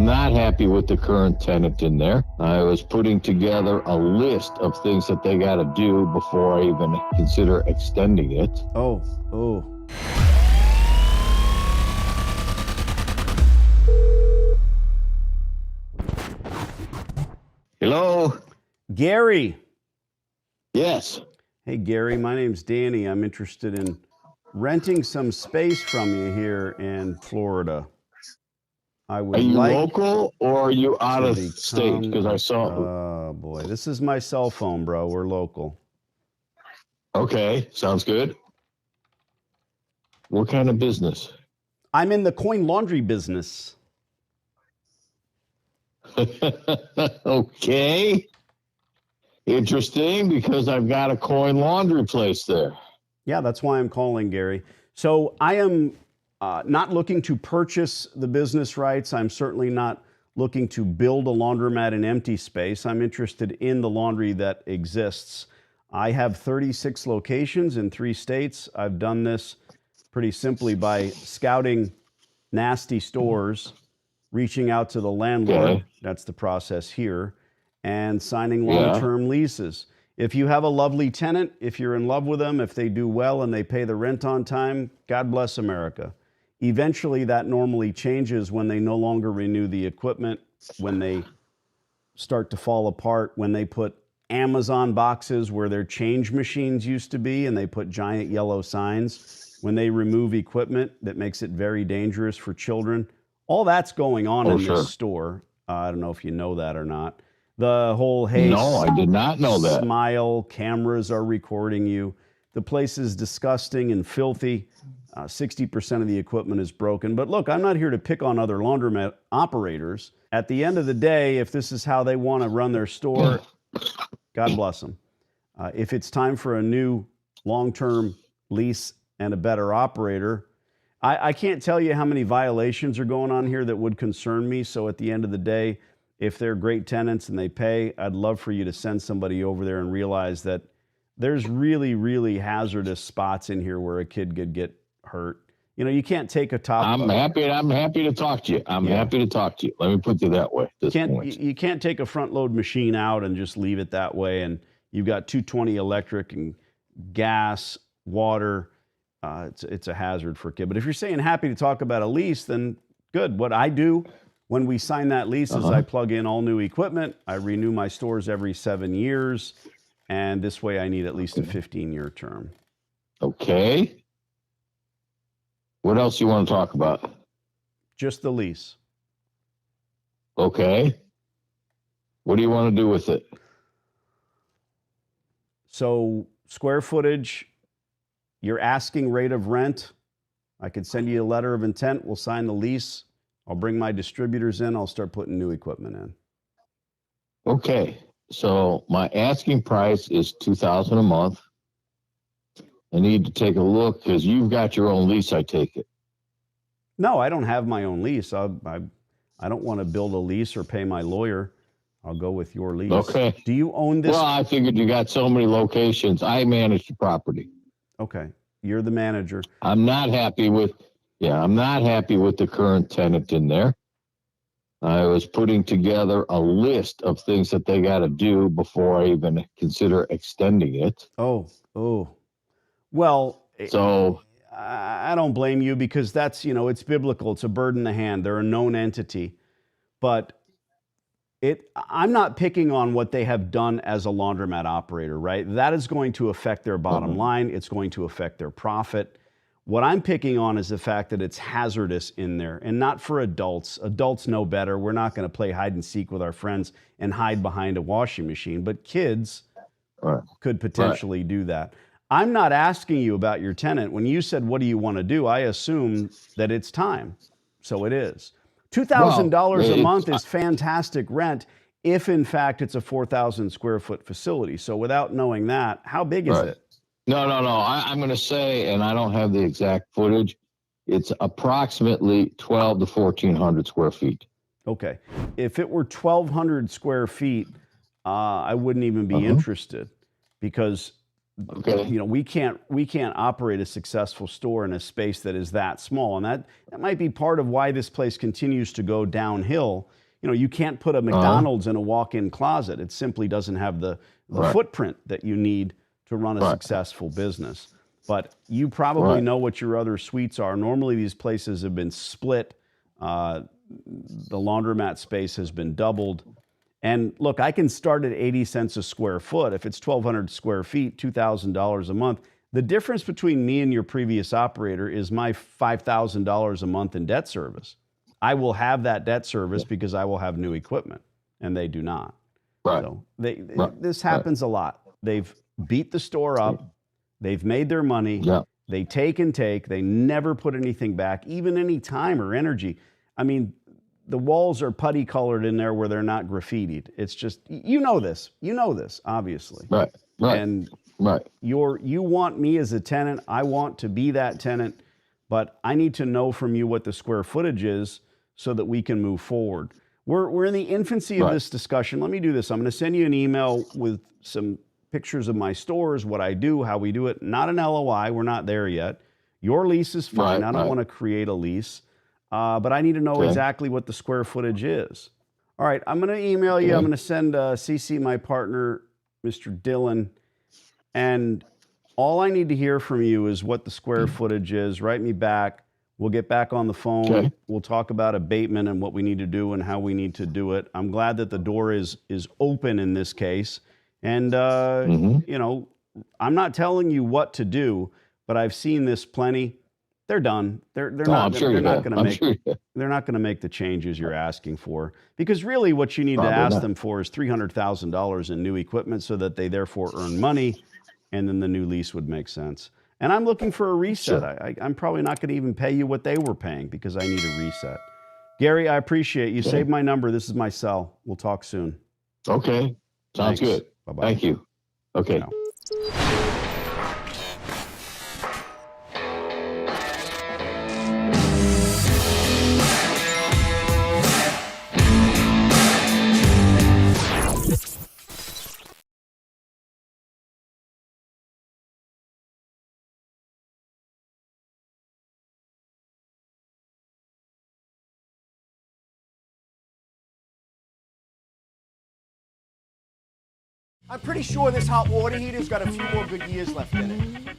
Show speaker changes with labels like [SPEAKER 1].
[SPEAKER 1] I'm not happy with the current tenant in there. I was putting together a list of things that they got to do before I even consider extending it.
[SPEAKER 2] Oh.
[SPEAKER 1] Hello?
[SPEAKER 2] Gary.
[SPEAKER 1] Yes.
[SPEAKER 2] Hey, Gary, my name's Danny. I'm interested in renting some space from you here in Florida. I would
[SPEAKER 1] Are you
[SPEAKER 2] like
[SPEAKER 1] local or are you out of
[SPEAKER 2] become-
[SPEAKER 1] state? Because I saw.
[SPEAKER 2] Oh, boy. This is my cell phone, bro. We're local.
[SPEAKER 1] Okay, sounds good. What kind of business?
[SPEAKER 2] I'm in the coin laundry business.
[SPEAKER 1] Okay. Interesting, because I've got a coin laundry place there.
[SPEAKER 2] Yeah, that's why I'm calling, Gary. So I am not looking to purchase the business rights. I'm certainly not looking to build a laundromat in empty space. I'm interested in the laundry that exists. I have 36 locations in 3 states. I've done this pretty simply by scouting nasty stores, reaching out to the landlord.
[SPEAKER 1] Okay.
[SPEAKER 2] That's the process here, and signing long-term leases. If you have a lovely tenant, if you're in love with them, if they do well and they pay the rent on time, God bless America. Eventually, that normally changes when they no longer renew the equipment, when they start to fall apart, when they put Amazon boxes where their change machines used to be and they put giant yellow signs, when they remove equipment that makes it very dangerous for children. All that's going on in this store. I don't know if you know that or not. The whole, hey,
[SPEAKER 1] no, I did not know that.
[SPEAKER 2] Smile, cameras are recording you. The place is disgusting and filthy. 60% of the equipment is broken. But look, I'm not here to pick on other laundromat operators. At the end of the day, if this is how they want to run their store, God bless them. If it's time for a new long-term lease and a better operator, I can't tell you how many violations are going on here that would concern me. So at the end of the day, if they're great tenants and they pay, I'd love for you to send somebody over there and realize that there's really, really hazardous spots in here where a kid could get hurt. You know, you can't take a top.
[SPEAKER 1] I'm happy to talk to you. I'm happy to talk to you. Let me put it that way.
[SPEAKER 2] You can't take a front load machine out and just leave it that way. And you've got 220 electric and gas, water. It's a hazard for a kid. But if you're saying happy to talk about a lease, then good. What I do when we sign that lease is I plug in all new equipment. I renew my stores every 7 years. And this way I need at least a 15-year term.
[SPEAKER 1] Okay. What else you want to talk about?
[SPEAKER 2] Just the lease.
[SPEAKER 1] Okay. What do you want to do with it?
[SPEAKER 2] So square footage, your asking rate of rent. I could send you a letter of intent. We'll sign the lease. I'll bring my distributors in. I'll start putting new equipment in.
[SPEAKER 1] Okay. So my asking price is $2,000 a month. I need to take a look because you've got your own lease, I take it.
[SPEAKER 2] No, I don't have my own lease. I don't want to build a lease or pay my lawyer. I'll go with your lease.
[SPEAKER 1] Okay.
[SPEAKER 2] Do you own this?
[SPEAKER 1] Well, I figured you got so many locations. I manage the property.
[SPEAKER 2] Okay. You're the manager.
[SPEAKER 1] I'm not happy with the current tenant in there. I was putting together a list of things that they got to do before I even consider extending it.
[SPEAKER 2] Oh. Well,
[SPEAKER 1] so
[SPEAKER 2] I don't blame you because that's, it's biblical. It's a bird in the hand. They're a known entity. But I'm not picking on what they have done as a laundromat operator, right? That is going to affect their bottom line. It's going to affect their profit. What I'm picking on is the fact that it's hazardous in there, and not for adults. Adults know better. We're not going to play hide and seek with our friends and hide behind a washing machine, but kids could potentially do that. I'm not asking you about your tenant. When you said, what do you want to do? I assume that it's time. So it is. $2,000 a month is fantastic rent if, in fact, it's a 4,000 square foot facility. So without knowing that, how big is it?
[SPEAKER 1] No. I'm going to say, and I don't have the exact footage, it's approximately 12 to 1,400 square feet.
[SPEAKER 2] Okay. If it were 1,200 square feet, I wouldn't even be interested because
[SPEAKER 1] Okay.
[SPEAKER 2] You know, we can't operate a successful store in a space that is that small, and that might be part of why this place continues to go downhill. You know, you can't put a McDonald's in a walk-in closet. It simply doesn't have the
[SPEAKER 1] Right.
[SPEAKER 2] footprint that you need to run a
[SPEAKER 1] Right.
[SPEAKER 2] successful business. But you probably
[SPEAKER 1] Right.
[SPEAKER 2] know what your other suites are. Normally, these places have been split. The laundromat space has been doubled. And look, I can start at 80 cents a square foot. If it's 1,200 square feet, $2,000 a month. The difference between me and your previous operator is my $5,000 a month in debt service. I will have that debt service because I will have new equipment, and they do not.
[SPEAKER 1] Right.
[SPEAKER 2] So
[SPEAKER 1] Right.
[SPEAKER 2] this happens a lot. They've beat the store up. They've made their money.
[SPEAKER 1] Yeah.
[SPEAKER 2] They take and take. They never put anything back, even any time or energy. I mean, the walls are putty colored in there where they're not graffitied. It's just, you know this, obviously.
[SPEAKER 1] Right. Right.
[SPEAKER 2] And
[SPEAKER 1] Right.
[SPEAKER 2] you want me as a tenant. I want to be that tenant, but I need to know from you what the square footage is so that we can move forward. We're in the infancy of this discussion. Let me do this. I'm going to send you an email with some pictures of my stores, what I do, how we do it. Not an LOI. We're not there yet. Your lease is fine.
[SPEAKER 1] Right,
[SPEAKER 2] I don't want to create a lease. But I need to know exactly what the square footage is. All right, I'm going to email you. I'm going to send CC my partner, Mr. Dillon, and all I need to hear from you is what the square footage is. Write me back. We'll get back on the phone.
[SPEAKER 1] Okay.
[SPEAKER 2] We'll talk about abatement and what we need to do and how we need to do it. I'm glad that the door is open in this case. And, you know, I'm not telling you what to do, but I've seen this plenty. They're done. They're not going to make the changes you're asking for, because really what you need to ask them for is $300,000 in new equipment so that they therefore earn money, and then the new lease would make sense. And I'm looking for a reset.
[SPEAKER 1] Sure.
[SPEAKER 2] I'm probably not going to even pay you what they were paying because I need a reset. Gary, I appreciate you. Save my number. This is my cell. We'll talk soon.
[SPEAKER 1] Okay. Sounds good.
[SPEAKER 2] Bye-bye.
[SPEAKER 1] Thank you. Okay.
[SPEAKER 2] Ciao.
[SPEAKER 3] I'm pretty sure this hot water heater's got a few more good years left in it.